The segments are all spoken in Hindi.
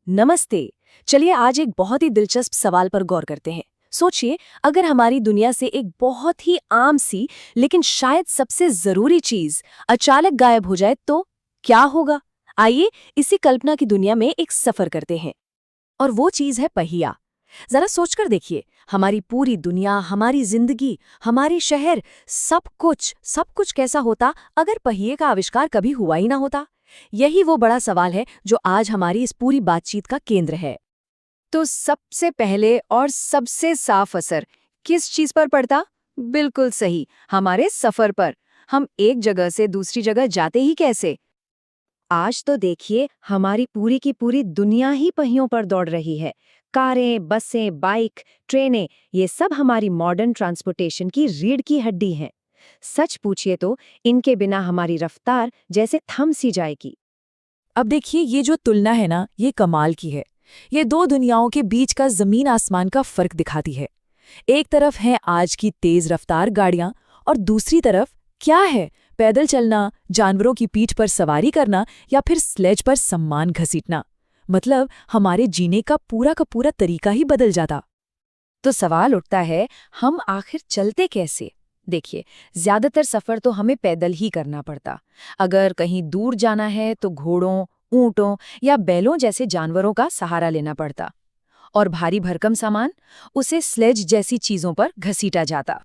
नमस्ते। चलिए आज एक बहुत ही दिलचस्प सवाल पर गौर करते हैं। सोचिए, अगर हमारी दुनिया से एक बहुत ही आम सी लेकिन शायद सबसे जरूरी चीज अचानक गायब हो जाए तो क्या होगा। आइए इसी कल्पना की दुनिया में एक सफर करते हैं। और वो चीज है पहिया। जरा सोचकर देखिए, हमारी पूरी दुनिया, हमारी जिंदगी, हमारे शहर, सब कुछ कैसा होता अगर पहिए का आविष्कार कभी हुआ ही ना होता। यही वो बड़ा सवाल है जो आज हमारी इस पूरी बातचीत का केंद्र है। तो सबसे पहले और सबसे साफ असर किस चीज पर पड़ता? बिल्कुल सही, हमारे सफर पर। हम एक जगह से दूसरी जगह जाते ही कैसे? आज तो देखिए, हमारी पूरी की पूरी दुनिया ही पहियों पर दौड़ रही है। कारें, बसें, बाइक, ट्रेनें, ये सब हमारी मॉडर्न ट्रांसपोर्टेशन की रीढ़ की हड्डी हैं। सच पूछिए तो इनके बिना हमारी रफ्तार जैसे थम सी जाएगी। अब देखिए, ये जो तुलना है ना, ये कमाल की है। ये दो दुनियाओं के बीच का जमीन आसमान का फर्क दिखाती है। एक तरफ है आज की तेज रफ्तार गाड़ियां और दूसरी तरफ क्या है? पैदल चलना, जानवरों की पीठ पर सवारी करना या फिर स्लेज पर सामान घसीटना। मतलब हमारे जीने का पूरा तरीका ही बदल जाता। तो सवाल उठता है, हम आखिर चलते कैसे? देखिए, ज्यादातर सफर तो हमें पैदल ही करना पड़ता। अगर कहीं दूर जाना है तो घोड़ों, ऊंटों या बैलों जैसे जानवरों का सहारा लेना पड़ता। और भारी भरकम सामान, उसे स्लेज जैसी चीजों पर घसीटा जाता।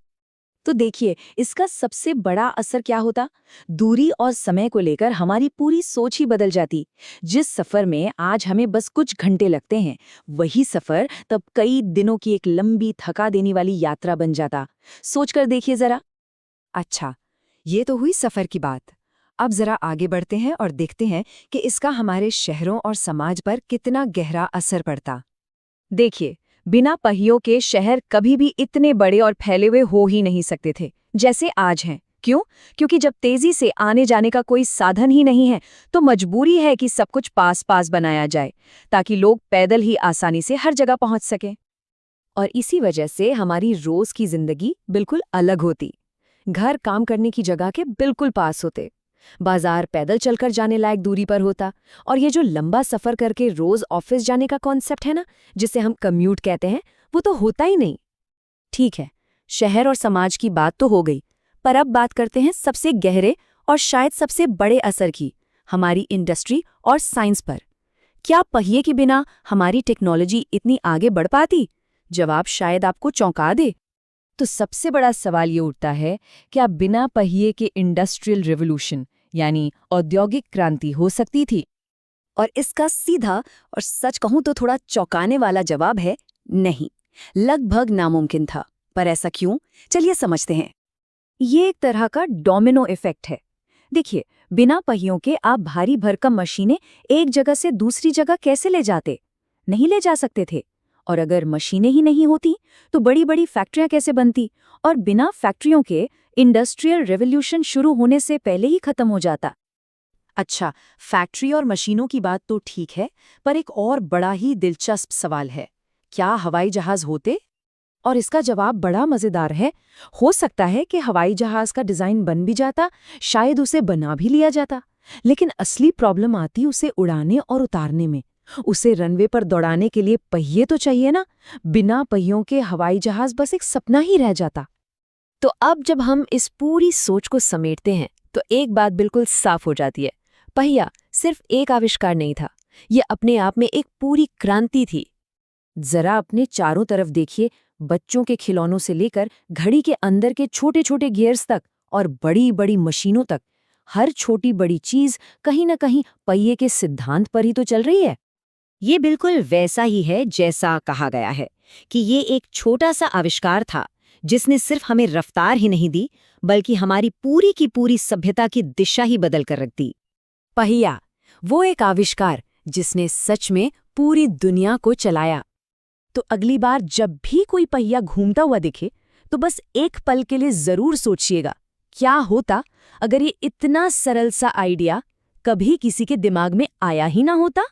तो देखिए, इसका सबसे बड़ा असर क्या होता? दूरी और समय को लेकर हमारी पूरी सोच ही बदल जाती। जिस सफर में आज हमें बस कुछ घंटे लगते हैं, वही सफर तब कई दिनों की एक लंबी थका देने वाली यात्रा बन जाता। सोचकर देखिए जरा। अच्छा, ये तो हुई सफर की बात। अब जरा आगे बढ़ते हैं और देखते हैं कि इसका हमारे शहरों और समाज पर कितना गहरा असर पड़ता। देखिए, बिना पहियों के शहर कभी भी इतने बड़े और फैले हुए हो ही नहीं सकते थे जैसे आज हैं। क्यों? क्योंकि जब तेजी से आने जाने का कोई साधन ही नहीं है, तो मजबूरी है कि सब कुछ पास पास बनाया जाए ताकि लोग पैदल ही आसानी से हर जगह पहुंच सकें। और इसी वजह से हमारी रोज की जिंदगी बिल्कुल अलग होती। घर काम करने की जगह के बिल्कुल पास होते, बाजार पैदल चलकर जाने लायक दूरी पर होता। और ये जो लंबा सफर करके रोज ऑफिस जाने का कॉन्सेप्ट है ना, जिसे हम कम्यूट कहते हैं, वो तो होता ही नहीं। ठीक है, शहर और समाज की बात तो हो गई, पर अब बात करते हैं सबसे गहरे और शायद सबसे बड़े असर की, हमारी इंडस्ट्री और साइंस पर। क्या पहिए के बिना हमारी टेक्नोलॉजी इतनी आगे बढ़ पाती? जवाब शायद आपको चौंका दे। तो सबसे बड़ा सवाल ये उठता है, क्या बिना पहिए के इंडस्ट्रियल रिवॉल्यूशन यानी औद्योगिक क्रांति हो सकती थी? और इसका सीधा और सच कहूं तो थोड़ा चौंकाने वाला जवाब है नहीं, लगभग नामुमकिन था। पर ऐसा क्यों? चलिए समझते हैं। ये एक तरह का डोमिनो इफेक्ट है। देखिए, बिना पहियों के आप भारी भरकम मशीनें एक जगह से दूसरी जगह कैसे ले जाते? नहीं ले जा सकते थे। और अगर मशीनें ही नहीं होती तो बड़ी बड़ी फैक्ट्रियां कैसे बनती? और बिना फैक्ट्रियों के इंडस्ट्रियल रेवोल्यूशन शुरू होने से पहले ही खत्म हो जाता। अच्छा, फैक्ट्री और मशीनों की बात तो ठीक है, पर एक और बड़ा ही दिलचस्प सवाल है, क्या हवाई जहाज होते? और इसका जवाब बड़ा मजेदार है। हो सकता है कि हवाई जहाज का डिजाइन बन भी जाता, शायद उसे बना भी लिया जाता, लेकिन असली प्रॉब्लम आती उसे उड़ाने और उतारने में। उसे रनवे पर दौड़ाने के लिए पहिए तो चाहिए ना। बिना पहियों के हवाई जहाज बस एक सपना ही रह जाता। तो अब जब हम इस पूरी सोच को समेटते हैं तो एक बात बिल्कुल साफ हो जाती है, पहिया सिर्फ एक आविष्कार नहीं था, ये अपने आप में एक पूरी क्रांति थी। जरा अपने चारों तरफ देखिए, बच्चों के खिलौनों से लेकर घड़ी के अंदर के छोटे छोटे गियर्स तक और बड़ी बड़ी मशीनों तक, हर छोटी बड़ी चीज कहीं न कहीं पहिए के सिद्धांत पर ही तो चल रही है। ये बिल्कुल वैसा ही है जैसा कहा गया है कि ये एक छोटा सा आविष्कार था जिसने सिर्फ हमें रफ्तार ही नहीं दी, बल्कि हमारी पूरी की पूरी सभ्यता की दिशा ही बदल कर रख दी। पहिया, वो एक आविष्कार जिसने सच में पूरी दुनिया को चलाया। तो अगली बार जब भी कोई पहिया घूमता हुआ दिखे, तो बस एक पल के लिए जरूर सोचिएगा, क्या होता अगर ये इतना सरल सा आइडिया कभी किसी के दिमाग में आया ही ना होता।